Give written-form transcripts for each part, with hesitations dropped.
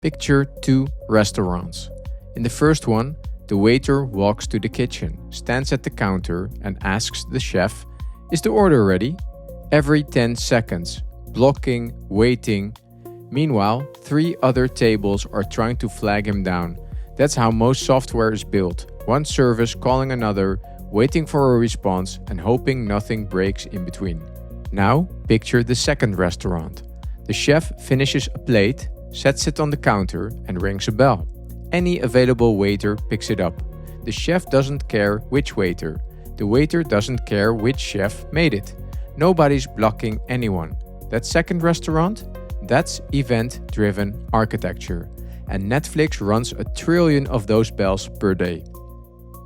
Picture two restaurants. In the first one, the waiter walks to the kitchen, stands at the counter and asks the chef, "Is the order ready?" Every 10 seconds, blocking, waiting. Meanwhile, 3 other tables are trying to flag him down. That's how most software is built. One service calling another, waiting for a response and hoping nothing breaks in between. Now, picture the second restaurant. The chef finishes a plate, sets it on the counter and rings a bell. Any available waiter picks it up. The chef doesn't care which waiter. The waiter doesn't care which chef made it. Nobody's blocking anyone. That second restaurant? That's event-driven architecture. And Netflix runs 1 trillion of those bells per day.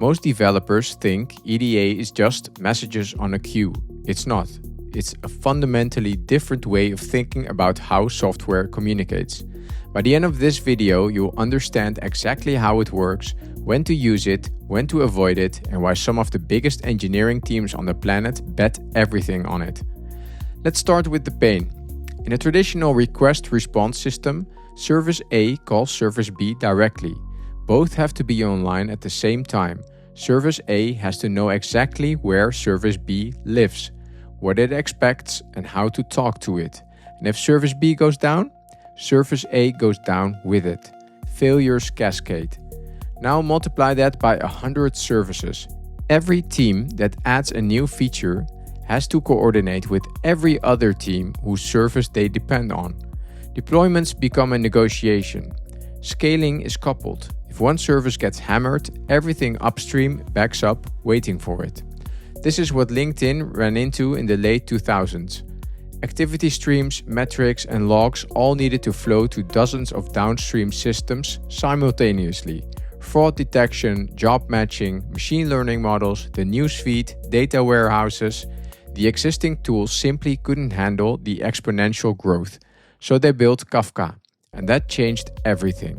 Most developers think EDA is just messages on a queue. It's not. It's a fundamentally different way of thinking about how software communicates. By the end of this video, you'll understand exactly how it works, when to use it, when to avoid it, and why some of the biggest engineering teams on the planet bet everything on it. Let's start with the pain. In a traditional request-response system, Service A calls Service B directly. Both have to be online at the same time. Service A has to know exactly where Service B lives, what it expects, and how to talk to it. And if Service B goes down, Service A goes down with it. Failures cascade. Now multiply that by 100 services. Every team that adds a new feature has to coordinate with every other team whose service they depend on. Deployments become a negotiation. Scaling is coupled. If one service gets hammered, everything upstream backs up, waiting for it. This is what LinkedIn ran into in the late 2000s. Activity streams, metrics, and logs all needed to flow to dozens of downstream systems simultaneously. Fraud detection, job matching, machine learning models, the newsfeed, data warehouses. The existing tools simply couldn't handle the exponential growth, so they built Kafka, and that changed everything.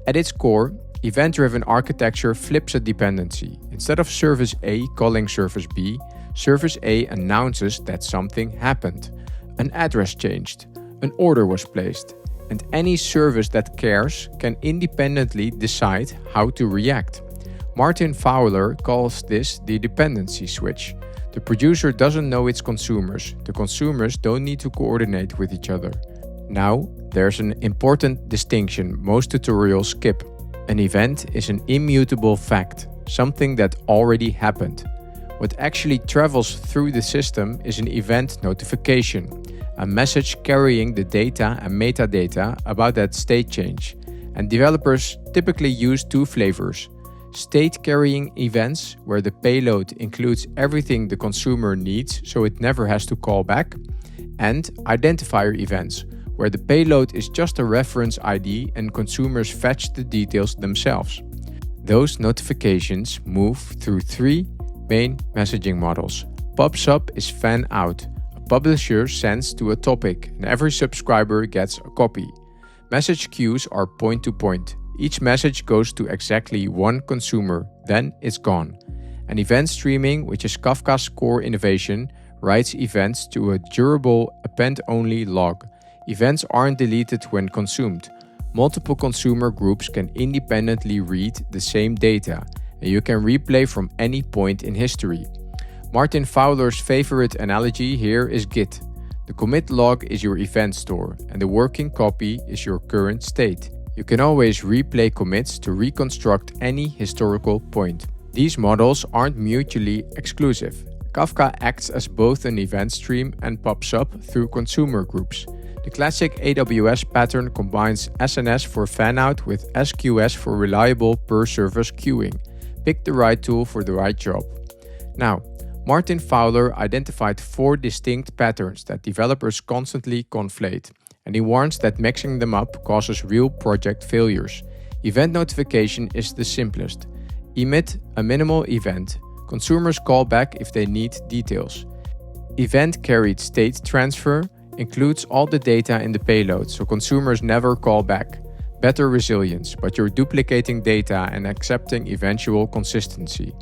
At its core, event-driven architecture flips a dependency. Instead of Service A calling Service B, Service A announces that something happened. An address changed, an order was placed, and any service that cares can independently decide how to react. Martin Fowler calls this the dependency switch. The producer doesn't know its consumers. The consumers don't need to coordinate with each other. Now, there's an important distinction most tutorials skip. An event is an immutable fact, something that already happened. What actually travels through the system is an event notification, a message carrying the data and metadata about that state change. And developers typically use 2 flavors: state-carrying events, where the payload includes everything the consumer needs so it never has to call back, and identifier events, where the payload is just a reference ID and consumers fetch the details themselves. Those notifications move through 3 main messaging models. PubSub is fan-out. A publisher sends to a topic and every subscriber gets a copy. Message queues are point-to-point. Each message goes to exactly one consumer, then it's gone. And event streaming, which is Kafka's core innovation, writes events to a durable append-only log. Events aren't deleted when consumed. Multiple consumer groups can independently read the same data, and you can replay from any point in history. Martin Fowler's favorite analogy here is Git. The commit log is your event store, and the working copy is your current state. You can always replay commits to reconstruct any historical point. These models aren't mutually exclusive. Kafka acts as both an event stream and PubSub through consumer groups. The classic AWS pattern combines SNS for fan-out with SQS for reliable per-service queuing. Pick the right tool for the right job. Now, Martin Fowler identified 4 distinct patterns that developers constantly conflate, and he warns that mixing them up causes real project failures. Event notification is the simplest. Emit a minimal event. Consumers call back if they need details. Event-carried state transfer includes all the data in the payload, so consumers never call back. Better resilience, but you're duplicating data and accepting eventual consistency.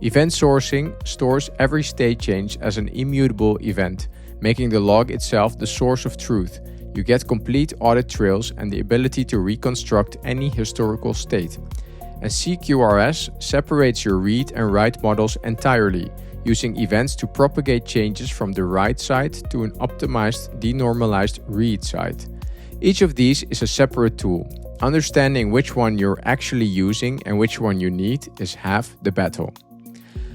Event sourcing stores every state change as an immutable event, making the log itself the source of truth. You get complete audit trails and the ability to reconstruct any historical state. And CQRS separates your read and write models entirely, using events to propagate changes from the write side to an optimized, denormalized read side. Each of these is a separate tool. Understanding which one you're actually using and which one you need is half the battle.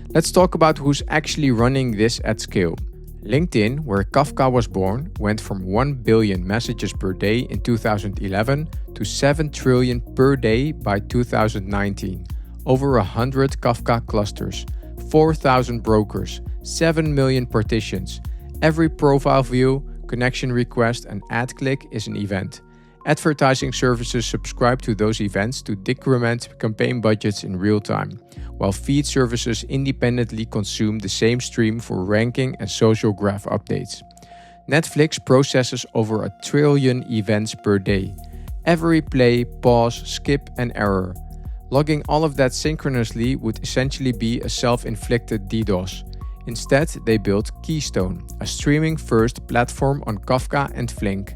Let's talk about who's actually running this at scale. LinkedIn, where Kafka was born, went from 1 billion messages per day in 2011 to 7 trillion per day by 2019. Over 100 Kafka clusters, 4,000 brokers, 7 million partitions. Every profile view, connection request and ad click is an event. Advertising services subscribe to those events to decrement campaign budgets in real time, while feed services independently consume the same stream for ranking and social graph updates. Netflix processes over 1 trillion events per day. Every play, pause, skip and error. Logging all of that synchronously would essentially be a self-inflicted DDoS. Instead, they built Keystone, a streaming-first platform on Kafka and Flink.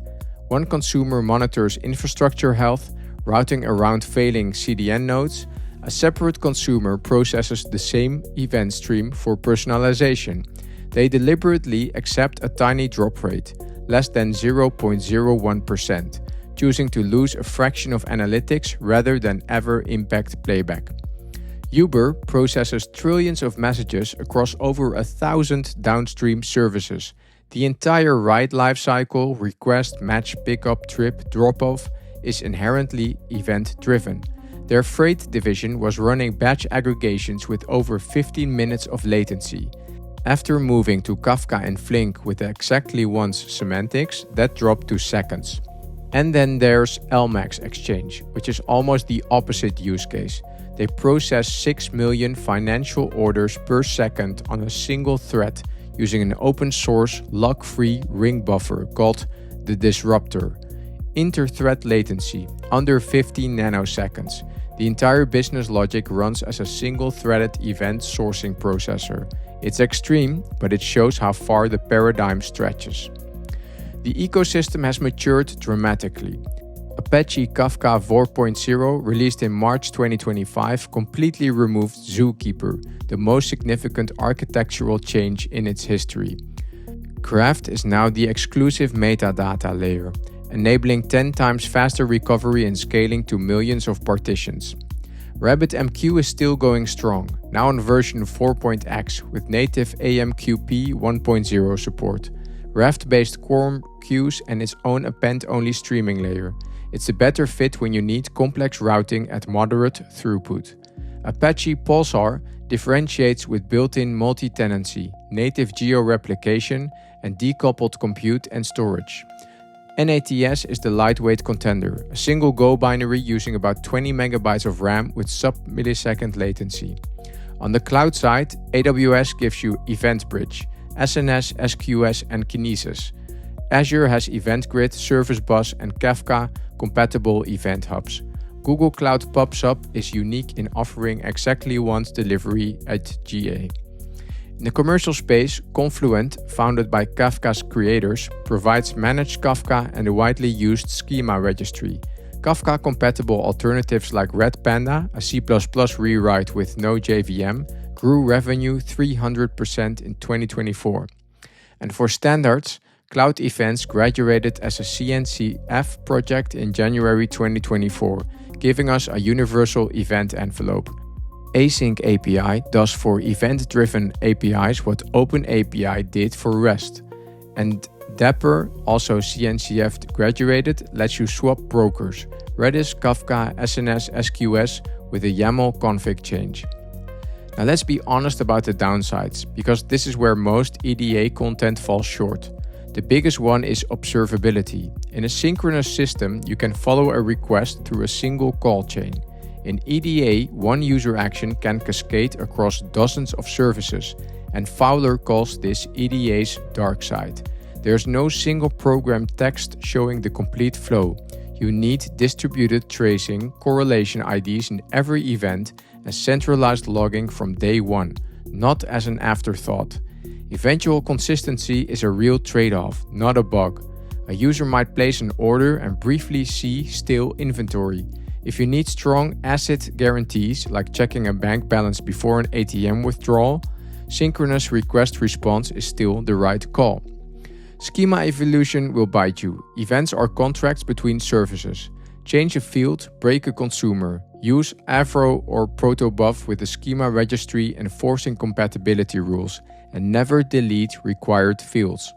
One consumer monitors infrastructure health, routing around failing CDN nodes. A separate consumer processes the same event stream for personalization. They deliberately accept a tiny drop rate, less than 0.01%, choosing to lose a fraction of analytics rather than ever impact playback. Uber processes trillions of messages across over 1,000 downstream services. The entire ride lifecycle, request, match, pickup, trip, drop-off, is inherently event-driven. Their freight division was running batch aggregations with over 15 minutes of latency. After moving to Kafka and Flink with exactly once semantics, that dropped to seconds. And then there's LMAX Exchange, which is almost the opposite use case. They process 6 million financial orders per second on a single thread using an open source, lock-free ring buffer called the Disruptor. Inter-thread latency, under 15 nanoseconds. The entire business logic runs as a single-threaded event sourcing processor. It's extreme, but it shows how far the paradigm stretches. The ecosystem has matured dramatically. Apache Kafka 4.0, released in March 2025, completely removed Zookeeper, the most significant architectural change in its history. Craft is now the exclusive metadata layer, enabling 10 times faster recovery and scaling to millions of partitions. RabbitMQ is still going strong, now on version 4.x with native AMQP 1.0 support, Raft-based quorum queues and its own append-only streaming layer. It's a better fit when you need complex routing at moderate throughput. Apache Pulsar differentiates with built-in multi-tenancy, native geo-replication, and decoupled compute and storage. NATS is the lightweight contender, a single Go binary using about 20 megabytes of RAM with sub-millisecond latency. On the cloud side, AWS gives you Event Bridge, SNS, SQS, and Kinesis. Azure has EventGrid, Service Bus, and Kafka-compatible event hubs. Google Cloud PubSub is unique in offering exactly once delivery at GA. In the commercial space, Confluent, founded by Kafka's creators, provides managed Kafka and a widely used schema registry. Kafka-compatible alternatives like Redpanda, a C++ rewrite with no JVM, grew revenue 300% in 2024. And for standards, Cloud Events graduated as a CNCF project in January 2024, giving us a universal event envelope. Async API does for event-driven APIs what OpenAPI did for REST. And Dapper, also CNCF graduated, lets you swap brokers, Redis, Kafka, SNS, SQS with a YAML config change. Now let's be honest about the downsides, because this is where most EDA content falls short. The biggest one is observability. In a synchronous system, you can follow a request through a single call chain. In EDA, one user action can cascade across dozens of services, and Fowler calls this EDA's dark side. There's no single program text showing the complete flow. You need distributed tracing, correlation IDs in every event, and centralized logging from day one, not as an afterthought. Eventual consistency is a real trade-off, not a bug. A user might place an order and briefly see stale inventory. If you need strong asset guarantees, like checking a bank balance before an ATM withdrawal, synchronous request response is still the right call. Schema evolution will bite you. Events are contracts between services. Change a field, break a consumer. Use Avro or protobuf with the schema registry enforcing compatibility rules, and never delete required fields.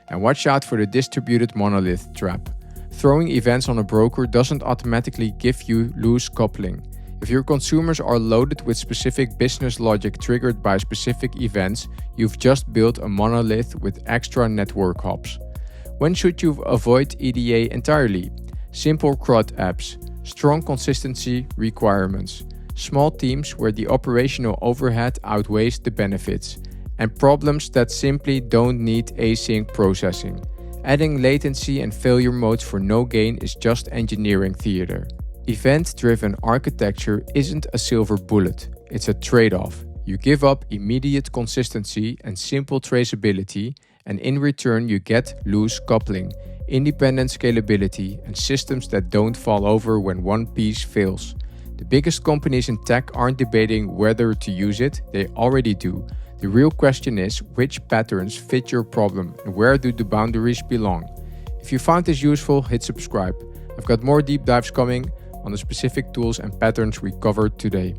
And watch out for the distributed monolith trap. Throwing events on a broker doesn't automatically give you loose coupling. If your consumers are loaded with specific business logic triggered by specific events, you've just built a monolith with extra network hops. When should you avoid EDA entirely? Simple CRUD apps, strong consistency requirements, small teams where the operational overhead outweighs the benefits, and problems that simply don't need async processing. Adding latency and failure modes for no gain is just engineering theater. Event-driven architecture isn't a silver bullet, it's a trade-off. You give up immediate consistency and simple traceability, and in return you get loose coupling, independent scalability, and systems that don't fall over when one piece fails. The biggest companies in tech aren't debating whether to use it, they already do. The real question is which patterns fit your problem and where do the boundaries belong. If you found this useful, hit subscribe. I've got more deep dives coming on the specific tools and patterns we covered today.